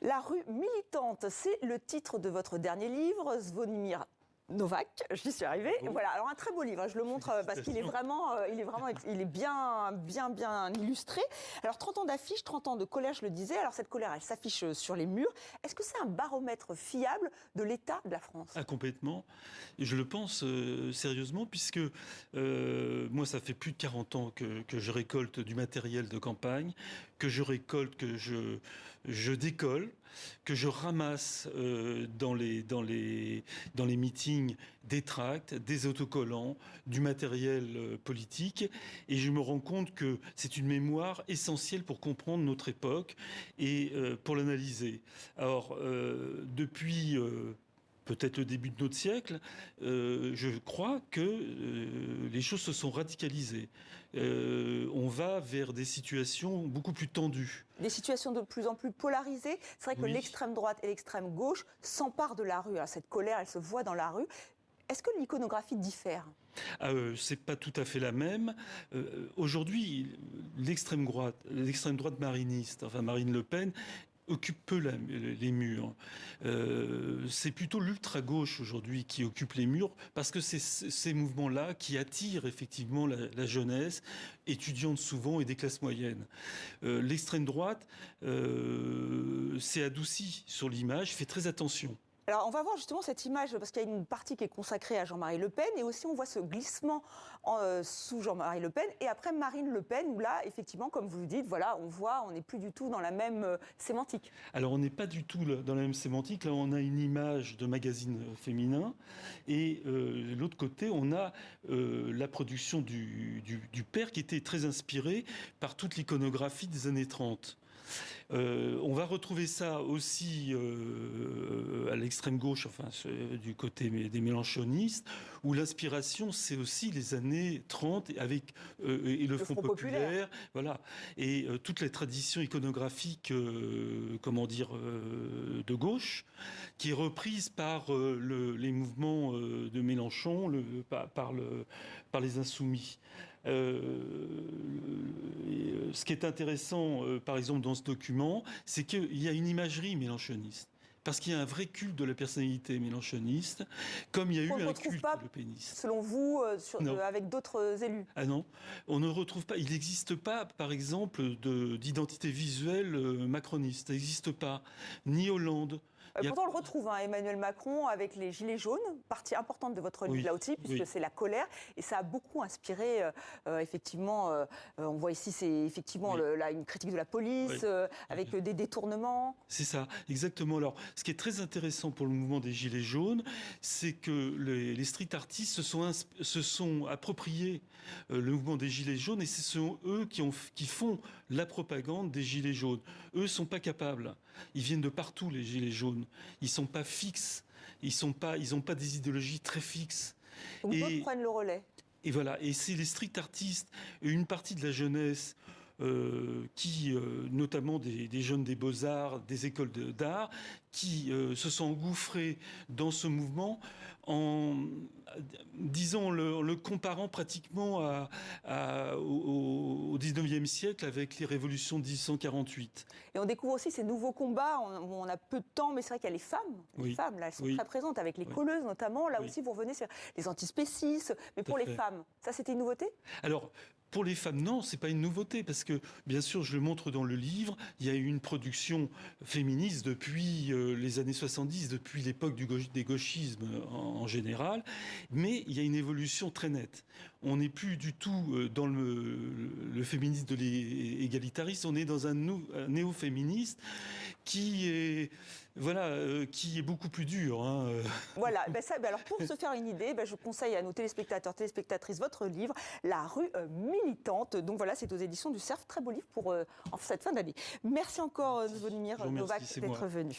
La rue militante, c'est le titre de votre dernier livre, Zvonimir Novak, j'y suis arrivée. Bon. Voilà, alors un très beau livre, je le montre parce qu'il est vraiment, il est bien illustré. Alors 30 ans d'affiches, 30 ans de colère, je le disais. Alors cette colère, elle s'affiche sur les murs. Est-ce que c'est un baromètre fiable de l'état de la France? Ah, complètement. Et je le pense sérieusement, puisque moi, ça fait plus de 40 ans que je récolte du matériel de campagne, que je récolte, que je décolle, que je ramasse dans les meetings des tracts, des autocollants, du matériel politique. Et je me rends compte que c'est une mémoire essentielle pour comprendre notre époque et pour l'analyser. Alors, depuis peut-être le début de notre siècle, je crois que les choses se sont radicalisées. On va vers des situations beaucoup plus tendues. Des situations de plus en plus polarisées. C'est vrai que Oui. l'extrême droite et l'extrême gauche s'emparent de la rue. Alors, cette colère, elle se voit dans la rue. Est-ce que l'iconographie diffère? C'est pas tout à fait la même. Aujourd'hui, l'extrême droite mariniste, enfin Marine Le Pen, occupe peu les murs. C'est plutôt l'ultra-gauche aujourd'hui qui occupe les murs, parce que c'est ces mouvements-là qui attirent effectivement la jeunesse, étudiante souvent et des classes moyennes. L'extrême droite s'est adoucie sur l'image, fait très attention. Alors, on va voir justement cette image, parce qu'il y a une partie qui est consacrée à Jean-Marie Le Pen, et aussi on voit ce glissement sous Jean-Marie Le Pen, et après Marine Le Pen, où là, effectivement, comme vous le dites, voilà, on n'est plus du tout dans la même sémantique. Alors, on n'est pas du tout dans la même sémantique. Là, on a une image de magazine féminin, et de l'autre côté, on a la production du père, qui était très inspirée par toute l'iconographie des années 30. On va retrouver ça aussi à l'extrême gauche, enfin du côté des mélenchonistes, où l'inspiration c'est aussi les années 30 avec et le Front populaire, voilà, et toute la tradition iconographique, de gauche, qui est reprise par les mouvements de Mélenchon, par les insoumis. Ce qui est intéressant, par exemple, dans ce document, c'est qu'il y a une imagerie mélenchoniste. Parce qu'il y a un vrai culte de la personnalité mélenchoniste, comme il y a eu un culte le péniste. Selon vous, avec d'autres élus? Ah non, on ne retrouve pas. Il n'existe pas, par exemple, d'identité visuelle macroniste. Ça n'existe pas. Ni Hollande. Pourtant, on le retrouve, Emmanuel Macron, avec les Gilets jaunes, partie importante de votre livre là aussi, puisque c'est la colère. Et ça a beaucoup inspiré, effectivement, on voit ici, c'est effectivement une critique de la police, avec des détournements. C'est ça, exactement. Alors, ce qui est très intéressant pour le mouvement des Gilets jaunes, c'est que les street artistes se sont appropriés le mouvement des Gilets jaunes, et ce sont eux qui font la propagande des Gilets jaunes. Eux ne sont pas capables. Ils viennent de partout, les Gilets jaunes. Ils sont pas fixes. Ils ont pas des idéologies très fixes. Donc d'autres prennent le relais. Et voilà. Et c'est les street artistes et une partie de la jeunesse qui, notamment des jeunes des Beaux-Arts, des écoles d'art, qui se sont engouffrés dans ce mouvement en, disons, le comparant pratiquement au 19e siècle avec les révolutions de 1848. Et on découvre aussi ces nouveaux combats. On a peu de temps, mais c'est vrai qu'il y a les femmes. Les femmes, là, elles sont très présentes, avec les colleuses notamment. Là aussi, vous revenez sur les antispécistes. Mais pour les femmes, ça, c'était une nouveauté? Alors, pour les femmes, non, c'est pas une nouveauté, parce que, bien sûr, je le montre dans le livre, il y a eu une production féministe depuis les années 70, depuis l'époque des gauchismes en général, mais il y a une évolution très nette. On n'est plus du tout dans le féminisme de l'égalitariste, on est dans un néo-féministe qui est beaucoup plus dur. Voilà, alors pour se faire une idée, je conseille à nos téléspectateurs, téléspectatrices, votre livre, La rue militante. Donc voilà, c'est aux éditions du Cerf. Très beau livre pour cette fin d'année. Merci encore, Zvonimir Novak, d'être venu.